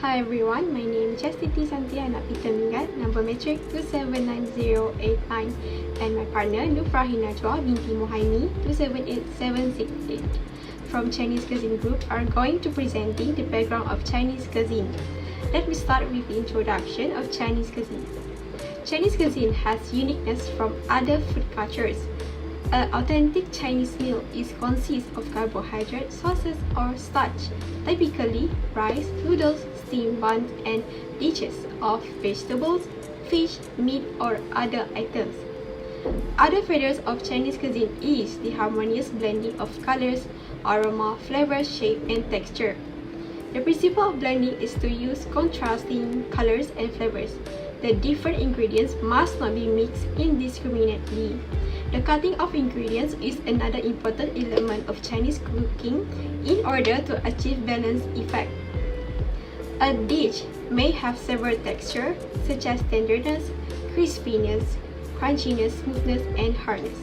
Hi everyone, my name is Chastity Santiana Pitamingat, number matric 2799089, and my partner Nufrahina Chua binti Mohaimi 278768 from Chinese Cuisine Group are going to presenting the background of Chinese cuisine. Let me start with the introduction of Chinese cuisine. Chinese cuisine has uniqueness from other food cultures. An authentic Chinese meal consists of carbohydrate sources or starch, typically rice, noodles, steamed buns, and dishes of vegetables, fish, meat, or other items. Other features of Chinese cuisine is the harmonious blending of colors, aroma, flavors, shape, and texture. The principle of blending is to use contrasting colors and flavors. The different ingredients must not be mixed indiscriminately. The cutting of ingredients is another important element of Chinese cooking in order to achieve balanced effect. A dish may have several textures such as tenderness, crispiness, crunchiness, smoothness, and hardness.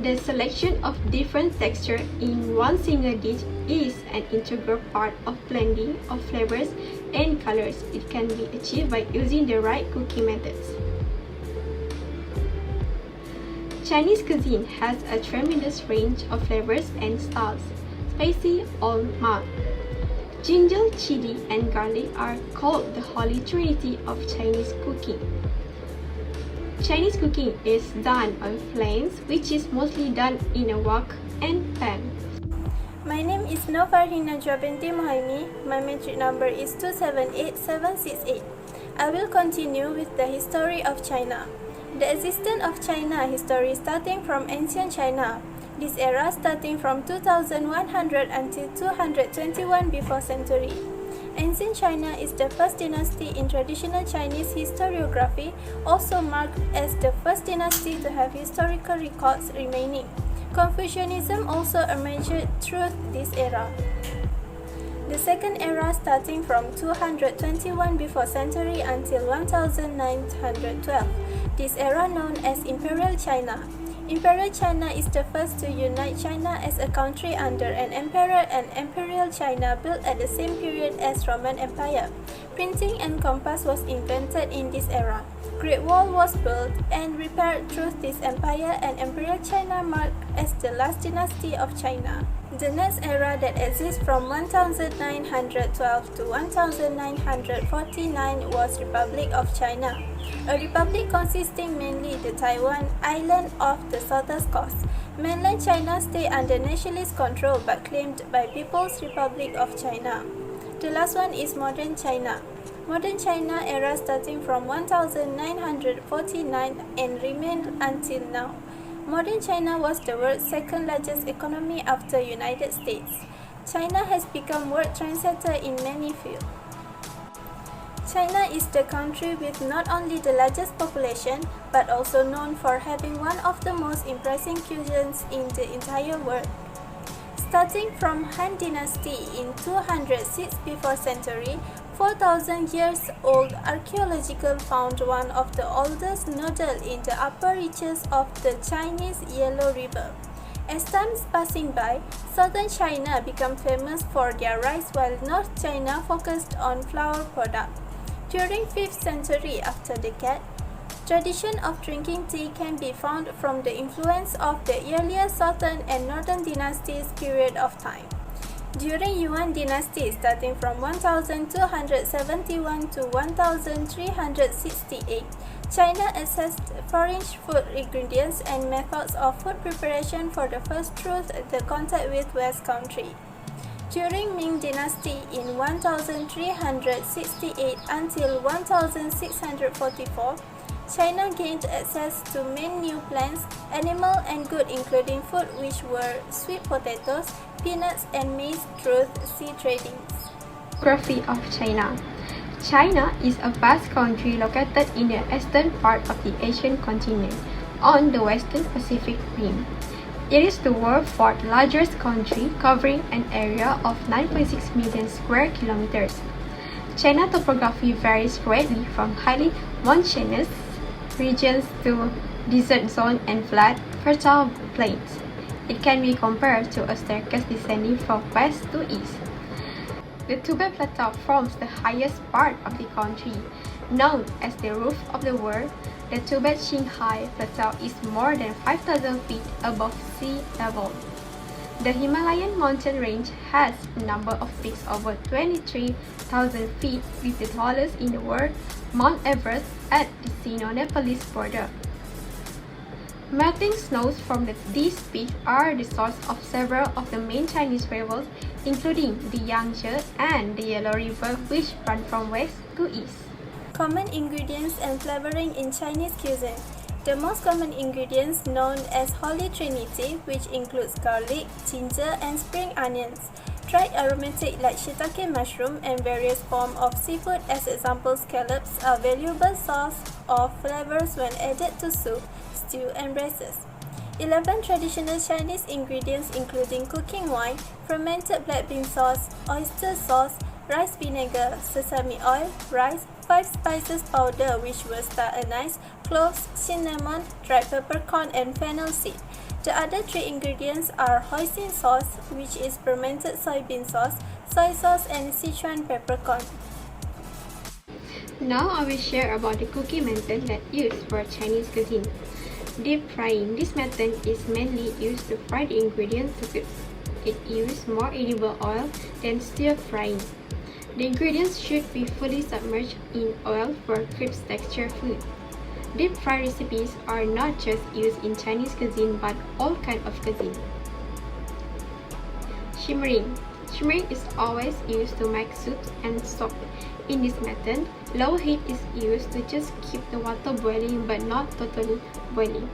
The selection of different textures in one single dish is an integral part of blending of flavors and colors. It can be achieved by using the right cooking methods. Chinese cuisine has a tremendous range of flavors and styles, spicy or mild. Ginger, chili, and garlic are called the holy trinity of Chinese cooking. Chinese cooking is done on flames, which is mostly done in a wok and pan. My name is Nufrahina binti Mohaimi. My matric number is 278768. I will continue with the history of China. The existence of China history starting from ancient China. This era starting from 2100 until 221 before century. Ancient China is the first dynasty in traditional Chinese historiography, also marked as the first dynasty to have historical records remaining. Confucianism also emerged through this era. The second era starting from 221 before century until 1912. This era known as Imperial China. Imperial China is the first to unite China as a country under an emperor, and Imperial China built at the same period as Roman Empire. Printing and compass was invented in this era. Great Wall was built and repaired through this empire, and Imperial China marked as the last dynasty of China. The next era that exists from 1912 to 1949 was Republic of China. A republic consisting mainly the Taiwan island of the southern coast. Mainland China stayed under nationalist control but claimed by People's Republic of China. The last one is modern China. Modern China era starting from 1949 and remained until now. Modern China was the world's second largest economy after United States. China has become world trendsetter in many fields. China is the country with not only the largest population, but also known for having one of the most impressive cuisines in the entire world. Starting from Han Dynasty in 206 before century, 4,000 years old archaeological found one of the oldest noodles in the upper reaches of the Chinese Yellow River. As time passing by, southern China became famous for their rice while North China focused on flour products. During 5th century after decade, tradition of drinking tea can be found from the influence of the earlier southern and northern dynasties period of time. During Yuan dynasty starting from 1271 to 1368, China accessed foreign food ingredients and methods of food preparation for the first through the contact with West country. During Ming dynasty in 1368 until 1644, China gained access to many new plants, animal and goods including food which were sweet potatoes, peanuts and maize through sea trading. Geography of China. China is a vast country located in the eastern part of the Asian continent on the western Pacific Rim. It is the world's fourth largest country, covering an area of 9.6 million square kilometers. China topography varies greatly from highly mountainous regions to desert zone and flat, fertile plains. It can be compared to a staircase descending from west to east. The Tibet Plateau forms the highest part of the country. Known as the roof of the world, the Tibet-Qinghai Plateau is more than 5,000 feet above sea level. The Himalayan mountain range has a number of peaks over 23,000 feet, with the tallest in the world, Mount Everest, at the Sino-Nepalese border. Melting snows from these peaks are the source of several of the main Chinese rivers, including the Yangtze and the Yellow River, which run from west to east. Common ingredients and flavoring in Chinese cuisine. The most common ingredients known as Holy Trinity, which includes garlic, ginger, and spring onions. Dried aromatic like shiitake mushroom and various forms of seafood, as example scallops, are valuable source of flavors when added to soup, stew, and braised. 11 traditional Chinese ingredients including cooking wine, fermented black bean sauce, oyster sauce, rice vinegar, sesame oil, rice, 5 spices powder which were star anise, cloves, cinnamon, dried peppercorn, and fennel seed. The other 3 ingredients are hoisin sauce, which is fermented soybean sauce, soy sauce, and Sichuan peppercorn. Now I will share about the cooking method that used for Chinese cuisine. Deep frying. This method is mainly used to fry the ingredients to cook. It uses more edible oil than stir frying. The ingredients should be fully submerged in oil for crisp texture food. Deep fry recipes are not just used in Chinese cuisine but all kinds of cuisine. Shimmering. Shimmering is always used to make soups and stock. In this method, low heat is used to just keep the water boiling but not totally boiling.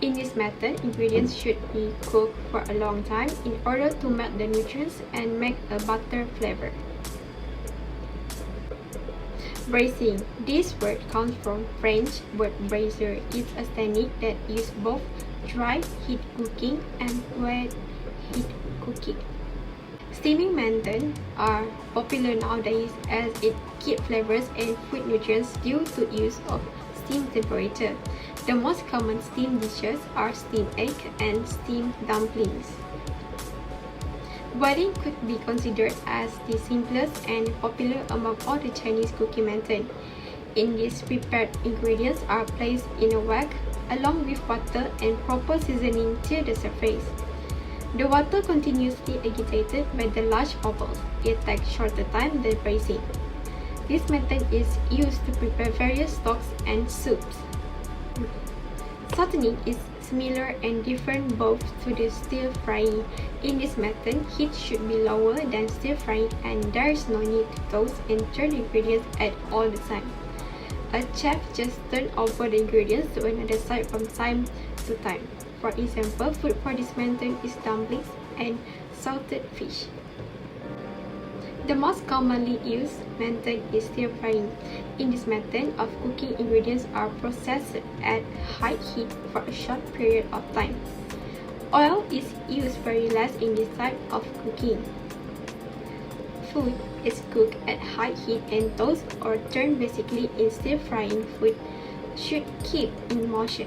In this method, ingredients should be cooked for a long time in order to melt the nutrients and make a butter flavor. Braising. This word comes from French word braiser. It's a technique that uses both dry heat cooking and wet heat cooking. Steaming methods are popular nowadays as it keeps flavors and food nutrients due to use of steam temperature. The most common steamed dishes are steamed egg and steamed dumplings. Boiling could be considered as the simplest and popular among all the Chinese cooking methods. In this, prepared ingredients are placed in a wok along with water and proper seasoning to the surface. The water continuously agitated by the large bubbles. It takes shorter time than braising. This method is used to prepare various stocks and soups. Sauteing is similar and different both to the stir frying. In this method, heat should be lower than stir frying and there is no need to toast and turn ingredients at all the time. A chef just turns over the ingredients to another side from time to time. For example, food for this method is dumplings and salted fish. The most commonly used method is stir frying. In this method of cooking, ingredients are processed at high heat for a short period of time. Oil is used very less in this type of cooking. Food is cooked at high heat and toast or turned basically in stir frying. Food should keep in motion.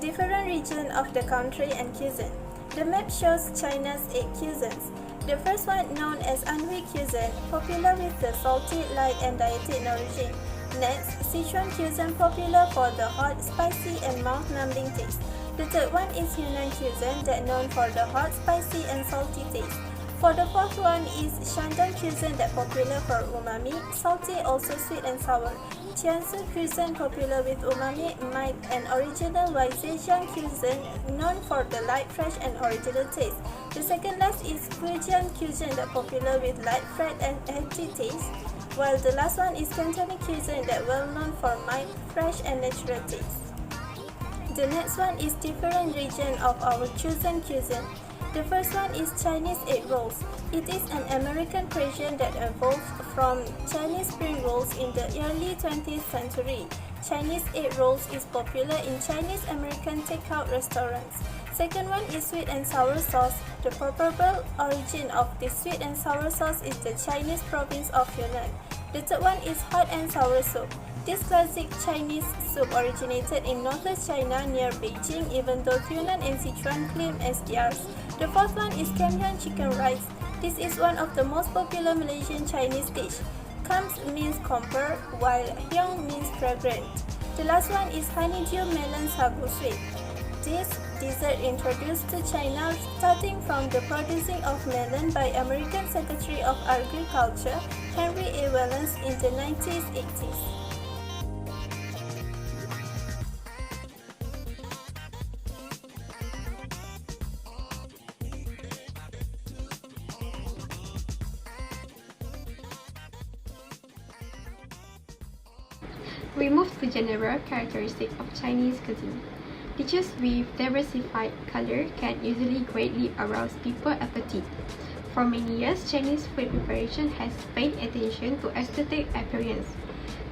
Different regions of the country and cuisine. The map shows China's 8 cuisines. The first one, known as Anhui cuisine, popular with the salty, light, and dietetic origin. Next, Sichuan cuisine, popular for the hot, spicy, and mouth-numbing taste. The third one is Yunnan cuisine, that known for the hot, spicy, and salty taste. For the fourth one is Shandong cuisine, that popular for umami, salty, also sweet and sour. Jiangsu cuisine, popular with umami, mild, and original, while Zhejiang cuisine, known for the light, fresh, and original taste. The second last is Fujian cuisine, that popular with light, fresh, and healthy taste, while the last one is Cantonese cuisine, that well known for mild, fresh, and natural taste. The next one is different region of our chosen cuisine. The first one is Chinese egg rolls. It is an American creation that evolved from Chinese spring rolls in the early 20th century. Chinese egg rolls is popular in Chinese American takeout restaurants. Second one is sweet and sour sauce. The probable origin of this sweet and sour sauce is the Chinese province of Yunnan. The third one is hot and sour soup. This classic Chinese soup originated in northwest China near Beijing, even though Yunnan and Sichuan claim as theirs. The fourth one is Kemyan chicken rice. This is one of the most popular Malaysian Chinese dish. Kams means comfort, while hyong means fragrant. The last one is honeydew melon sagu sweet. This dessert introduced to China starting from the producing of melon by American Secretary of Agriculture Henry A. Wellens in the 1980s. We move to general characteristics of Chinese cuisine. Dishes with diversified color can usually greatly arouse people's appetite. For many years, Chinese food preparation has paid attention to aesthetic appearance.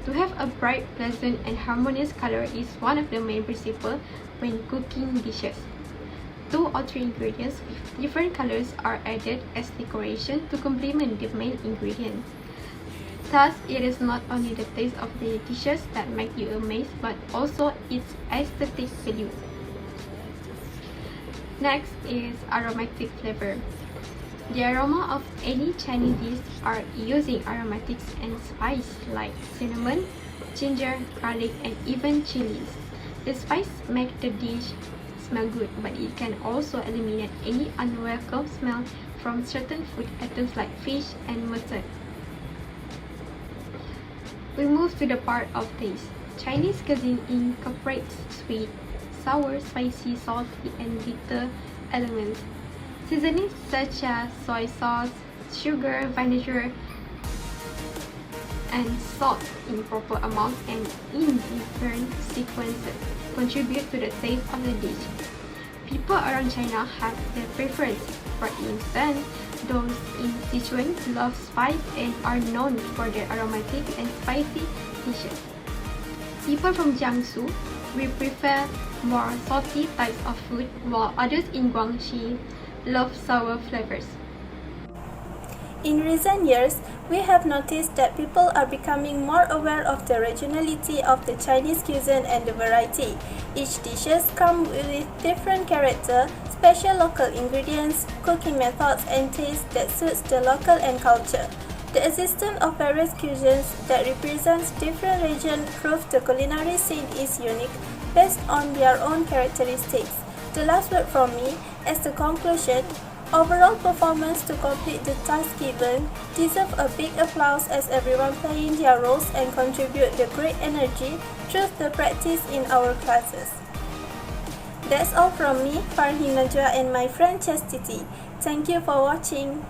To have a bright, pleasant, and harmonious color is one of the main principles when cooking dishes. 2 or 3 ingredients with different colors are added as decoration to complement the main ingredient. Thus, it is not only the taste of the dishes that make you amazed, but also its aesthetic value. Next is aromatic flavor. The aroma of any Chinese dish are using aromatics and spice like cinnamon, ginger, garlic, and even chilies. The spice make the dish smell good, but it can also eliminate any unwelcome smell from certain food items like fish and mustard. We move to the part of taste. Chinese cuisine incorporates sweet, sour, spicy, salty, and bitter elements. Seasonings such as soy sauce, sugar, vinegar, and salt in proper amount and in different sequences contribute to the taste of the dish. People around China have their preference. For instance, those in Sichuan love spice and are known for their aromatic and spicy dishes. People from Jiangsu will prefer more salty types of food, while others in Guangxi love sour flavors. In recent years, we have noticed that people are becoming more aware of the regionality of the Chinese cuisine and the variety. Each dishes come with different character, special local ingredients, cooking methods, and taste that suits the local and culture. The existence of various cuisines that represents different regions prove the culinary scene is unique based on their own characteristics. The last word from me, as the conclusion, overall performance to complete the task given deserve a big applause as everyone playing their roles and contribute the great energy through the practice in our classes. That's all from me, Farhi Najwa, and my friend Chastity. Thank you for watching.